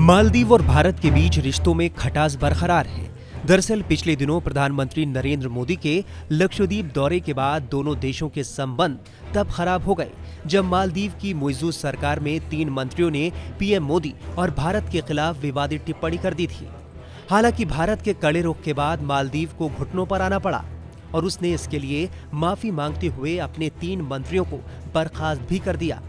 मालदीव और भारत के बीच रिश्तों में खटास बरकरार है। दरअसल पिछले दिनों प्रधानमंत्री नरेंद्र मोदी के लक्षद्वीप दौरे के बाद दोनों देशों के संबंध तब खराब हो गए जब मालदीव की मुइज़्ज़ू सरकार में 3 मंत्रियों ने पीएम मोदी और भारत के खिलाफ विवादित टिप्पणी कर दी थी। हालांकि भारत के कड़े रुख के बाद मालदीव को घुटनों पर आना पड़ा और उसने इसके लिए माफी मांगते हुए अपने 3 मंत्रियों को बर्खास्त भी कर दिया।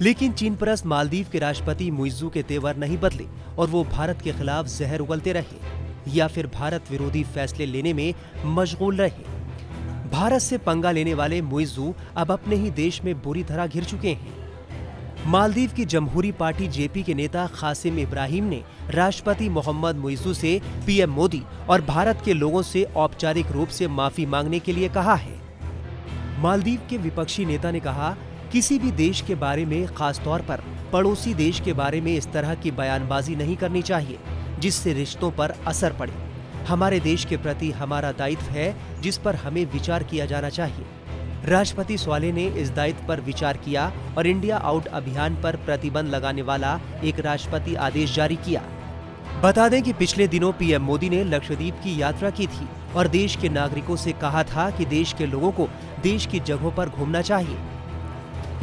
लेकिन चीन परस्त मालदीव के राष्ट्रपति मुइज़्ज़ू के तेवर नहीं बदले और वो भारत के खिलाफ जहर उगलते रहे या फिर भारत विरोधी फैसले लेने में मशगूल रहे। भारत से पंगा लेने वाले मुइज़्ज़ू अब अपने ही देश में बुरी तरह घिर चुके हैं। मालदीव की जमहूरी पार्टी जेपी के नेता कासिम इब्राहिम ने राष्ट्रपति मोहम्मद मुइज़्ज़ू से पीएम मोदी और भारत के लोगों से औपचारिक रूप से माफी मांगने के लिए कहा है। मालदीव के विपक्षी नेता ने कहा, किसी भी देश के बारे में, खास तौर पर पड़ोसी देश के बारे में इस तरह की बयानबाजी नहीं करनी चाहिए जिससे रिश्तों पर असर पड़े। हमारे देश के प्रति हमारा दायित्व है जिस पर हमें विचार किया जाना चाहिए। राष्ट्रपति स्वालेह ने इस दायित्व पर विचार किया और इंडिया आउट अभियान पर प्रतिबंध लगाने वाला एक राष्ट्रपति आदेश जारी किया। बता दें कि पिछले दिनों पीएम मोदी ने लक्षद्वीप की यात्रा की थी और देश के नागरिकों से कहा था कि देश के लोगों को देश की जगहों पर घूमना चाहिए।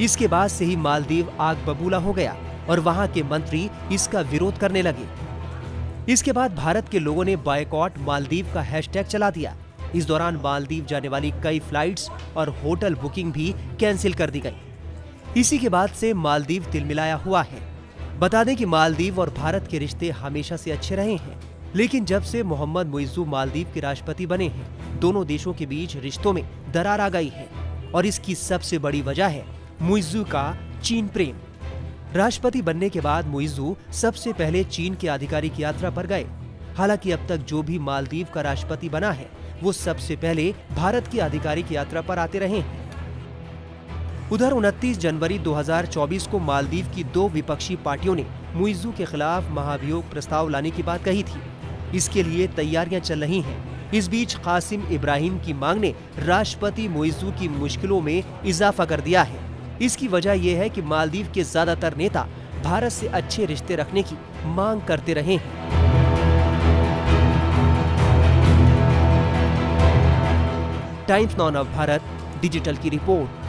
इसके बाद से ही मालदीव आग बबूला हो गया और वहां के मंत्री इसका विरोध करने लगे। इसके बाद भारत के लोगों ने बॉयकॉट मालदीव का हैशटैग चला दिया। इस दौरान मालदीव जाने वाली कई फ्लाइट्स और होटल बुकिंग भी कैंसिल कर दी गई। इसी के बाद से मालदीव तिलमिलाया हुआ है। बता दें कि मालदीव और भारत के रिश्ते हमेशा से अच्छे रहे हैं, लेकिन जब से मोहम्मद मुइज़्ज़ू मालदीव के राष्ट्रपति बने हैं, दोनों देशों के बीच रिश्तों में दरार आ गई है और इसकी सबसे बड़ी वजह है मुइज़्ज़ू का चीन प्रेम। राष्ट्रपति बनने के बाद मुइज़्ज़ू सबसे पहले चीन के आधिकारिक यात्रा पर गए। हालांकि अब तक जो भी मालदीव का राष्ट्रपति बना है वो सबसे पहले भारत की आधिकारिक यात्रा पर आते रहे हैं। उधर 29 जनवरी 2024 को मालदीव की 2 विपक्षी पार्टियों ने मुइज़्ज़ू के खिलाफ महाभियोग प्रस्ताव लाने की बात कही थी। इसके लिए तैयारियां चल रही हैं। इस बीच कासिम इब्राहिम की मांग ने राष्ट्रपति मुइज़्ज़ू की मुश्किलों में इजाफा कर दिया है। इसकी वजह यह है कि मालदीव के ज्यादातर नेता भारत से अच्छे रिश्ते रखने की मांग करते रहे हैं। टाइम्स नाउ भारत डिजिटल की रिपोर्ट।